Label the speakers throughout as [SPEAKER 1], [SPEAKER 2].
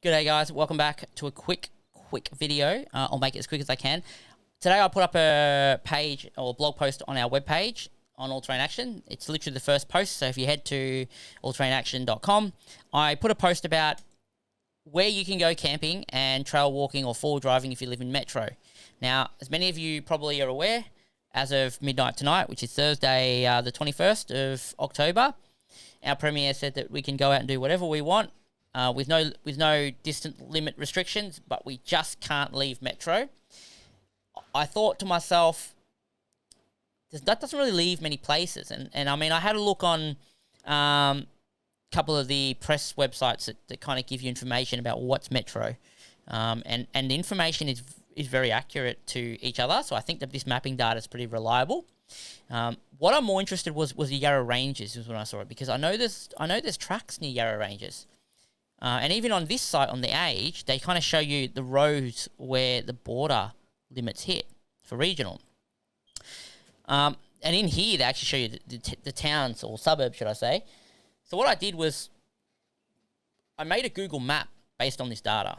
[SPEAKER 1] G'day guys, welcome back to a quick video. I'll make it as quick as I can. Today I put up a page or blog post on our webpage on All Terrain Action. It's literally the first post, so if you head to allterrainaction.com, I put a post about where you can go camping and trail walking or four driving if you live in Metro. Now, as many of you probably are aware, as of midnight tonight, which is Thursday the 21st of October, our Premier said that we can go out and do whatever we want with no distance limit restrictions, but we just can't leave Metro. I thought to myself, that doesn't really leave many places. And I mean, I had a look on a couple of the press websites that kind of give you information about what's Metro. And the information is very accurate to each other. So I think that this mapping data is pretty reliable. What I'm more interested was the Yarra Ranges is when I saw it, because I know there's tracks near Yarra Ranges. And even on this site, on the Age, they kind of show you the roads where the border limits hit for regional. And in here, they actually show you the towns, or suburbs, should I say. So what I did was I made a Google map based on this data,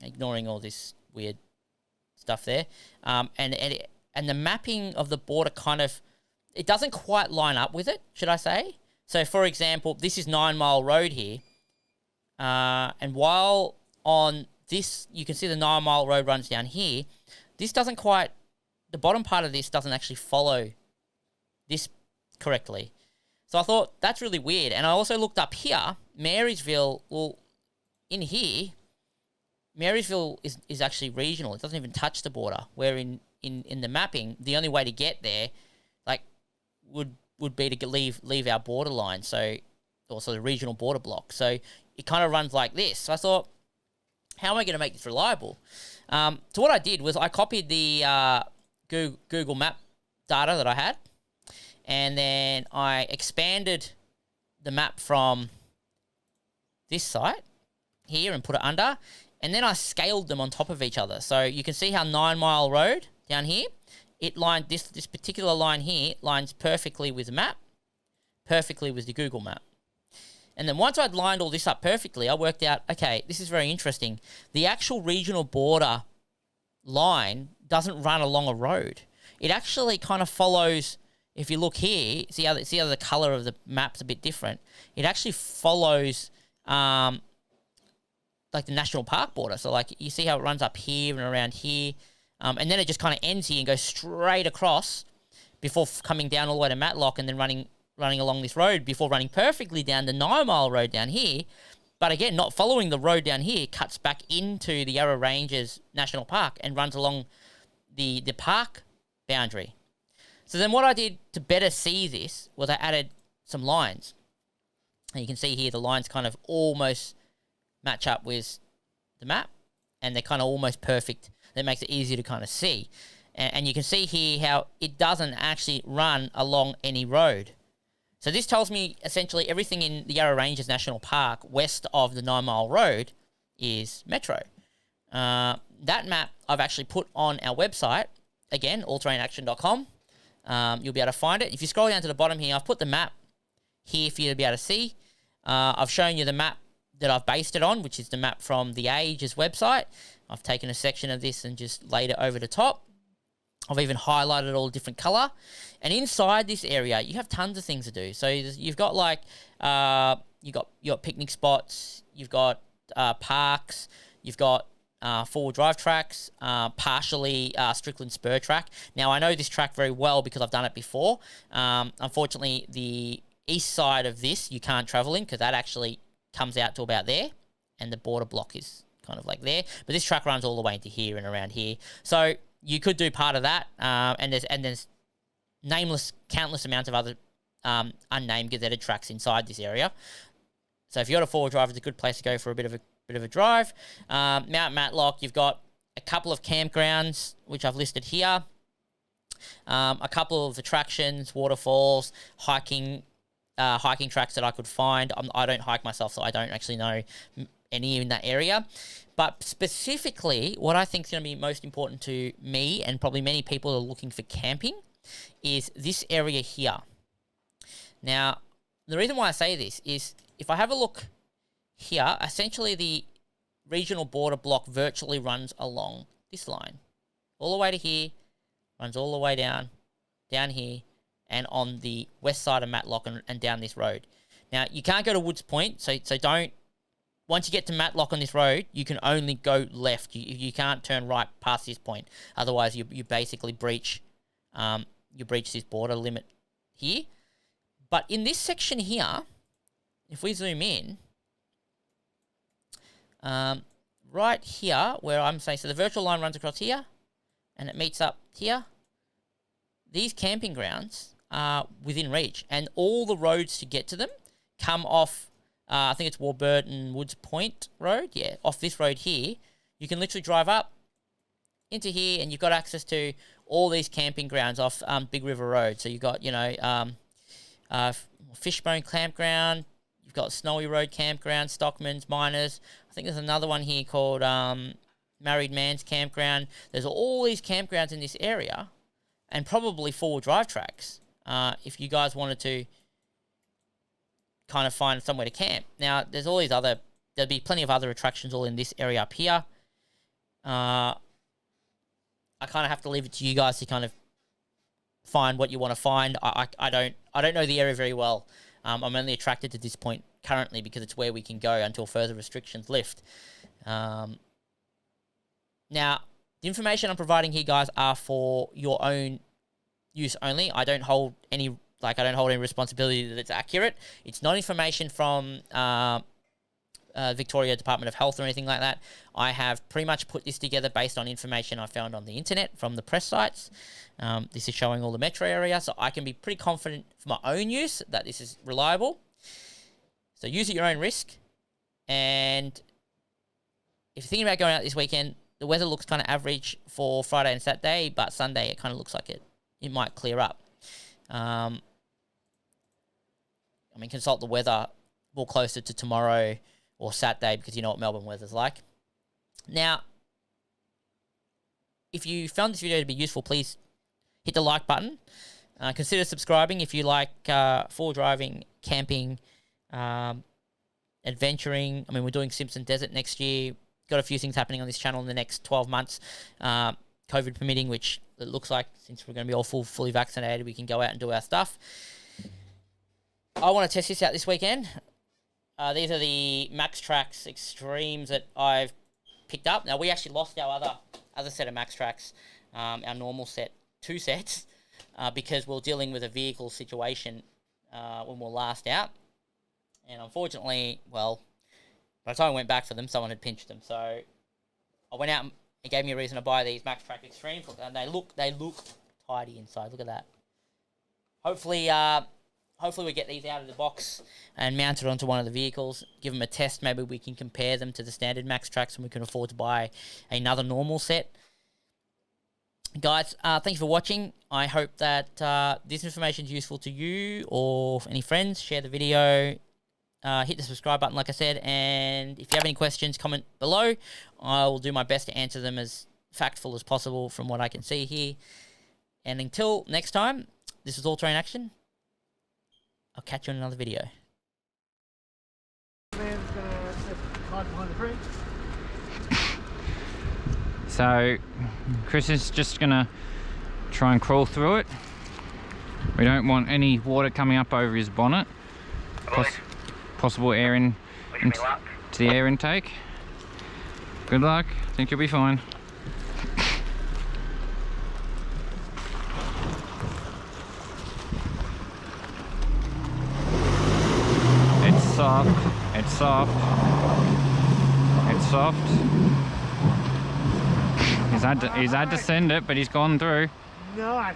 [SPEAKER 1] ignoring all this weird stuff there. And the mapping of the border kind of, it doesn't quite line up with it, should I say. So, for example, this is 9 Mile Road here. And while on this, you can see the 9 Mile Road runs down here, this doesn't quite, the bottom part of this doesn't actually follow this correctly. So I thought, that's really weird. And I also looked up here, Marysville, well, in here, Marysville is actually regional. It doesn't even touch the border, where in the mapping, the only way to get there, like, would be to leave our borderline, so also the regional border block. So it kind of runs like this. So I thought, how am I going to make this reliable? So what I did was I copied the Google Map data that I had, and then I expanded the map from this site here and put it under, and then I scaled them on top of each other. So you can see how 9 Mile Road down here, it lined this particular line here lines perfectly with the map, perfectly with the Google Map. And then once I'd lined all this up perfectly, I worked out, okay, this is very interesting. The actual regional border line doesn't run along a road. It actually kind of follows, if you look here, see how the colour of the map's a bit different. It actually follows like the national park border. So like you see how it runs up here and around here. And then it just kind of ends here and goes straight across before coming down all the way to Matlock and then running along this road before running perfectly down the 9 Mile Road down here. But again, not following the road down here, cuts back into the Yarra Ranges National Park and runs along the park boundary. So then what I did to better see this was I added some lines. And you can see here the lines kind of almost match up with the map, and they're kind of almost perfect. That makes it easier to kind of see. And you can see here how it doesn't actually run along any road. So this tells me essentially everything in the Yarra Ranges National Park west of the 9 Mile Road is Metro. That map I've actually put on our website, again, allterrainaction.com. You'll be able to find it. If you scroll down to the bottom here, I've put the map here for you to be able to see. I've shown you the map that I've based it on, which is the map from the Age's website. I've taken a section of this and just laid it over the top. I've even highlighted all different colour. And inside this area, you have tons of things to do. So you've got like, you've got picnic spots, you've got parks, you've got four-wheel drive tracks, partially Strickland Spur track. Now, I know this track very well because I've done it before. Unfortunately, the east side of this, you can't travel in because that actually comes out to about there, and the border block is kind of like there. But this track runs all the way into here and around here. So you could do part of that, and there's countless amounts of other unnamed gazetted tracks inside this area. So if you've got a four-wheel drive, it's a good place to go for a bit of a drive. Mount Matlock, you've got a couple of campgrounds which I've listed here, a couple of attractions, waterfalls, hiking tracks that I could find. I don't hike myself, so I don't actually know any in that area. But specifically, what I think is going to be most important to me, and probably many people who are looking for camping, is this area here. Now, the reason why I say this is if I have a look here, essentially the regional border block virtually runs along this line. All the way to here, runs all the way down here, and on the west side of Matlock and down this road. Now, you can't go to Woods Point, so don't... Once you get to Matlock on this road, you can only go left. You can't turn right past this point. Otherwise, you basically breach this border limit here. But in this section here, if we zoom in, right here, where I'm saying, so the virtual line runs across here, and it meets up here. These camping grounds are within reach, and all the roads to get to them come off, I think it's Warburton Woods Point Road. Yeah, off this road here. You can literally drive up into here, and you've got access to all these camping grounds off Big River Road. So you've got, Fishbone Campground. You've got Snowy Road Campground, Stockman's, Miners. I think there's another one here called Married Man's Campground. There's all these campgrounds in this area, and probably 4-wheel drive tracks if you guys wanted to kind of find somewhere to camp. Now, there's all these other... There'll be plenty of other attractions all in this area up here. I kind of have to leave it to you guys to kind of find what you want to find. I don't know the area very well. I'm only attracted to this point currently because it's where we can go until further restrictions lift. Now, the information I'm providing here, guys, are for your own use only. I don't hold any responsibility that it's accurate. It's not information from Victoria Department of Health or anything like that. I have pretty much put this together based on information I found on the internet from the press sites. This is showing all the metro area, so I can be pretty confident for my own use that this is reliable. So use at your own risk. And if you're thinking about going out this weekend, the weather looks kind of average for Friday and Saturday, but Sunday it kind of looks like it might clear up. Consult the weather more closer to tomorrow or Saturday because you know what Melbourne weather's like. Now, if you found this video to be useful, please hit the like button. Consider subscribing if you like four driving, camping, adventuring. We're doing Simpson Desert next year. Got a few things happening on this channel in the next 12 months. COVID permitting, which it looks like since we're going to be all fully vaccinated, we can go out and do our stuff. I want to test this out this weekend. These are the Max Trax Extremes that I've picked up. Now, we actually lost our other set of Max Trax, our normal set, 2 sets, because we're dealing with a vehicle situation when we're last out. And unfortunately, well, by the time I went back for them, someone had pinched them. So I went out and it gave me a reason to buy these Max Trax Extremes, and they look tidy inside. Look at that. Hopefully we get these out of the box and mount it onto one of the vehicles, give them a test. Maybe we can compare them to the standard Max Trax and we can afford to buy another normal set. Guys, thank you for watching. I hope that this information is useful to you or any friends. Share the video. Hit the subscribe button, like I said. And if you have any questions, comment below. I will do my best to answer them as factful as possible from what I can see here. And until next time, this is All Terrain Action. I'll catch you in another video.
[SPEAKER 2] Man's gonna hide behind the tree.
[SPEAKER 3] So Chris is just gonna try and crawl through it. We don't want any water coming up over his bonnet. Possible air into the air intake. Good luck. I think you'll be fine. It's soft. He's had to send it, but he's gone through.
[SPEAKER 2] Nice.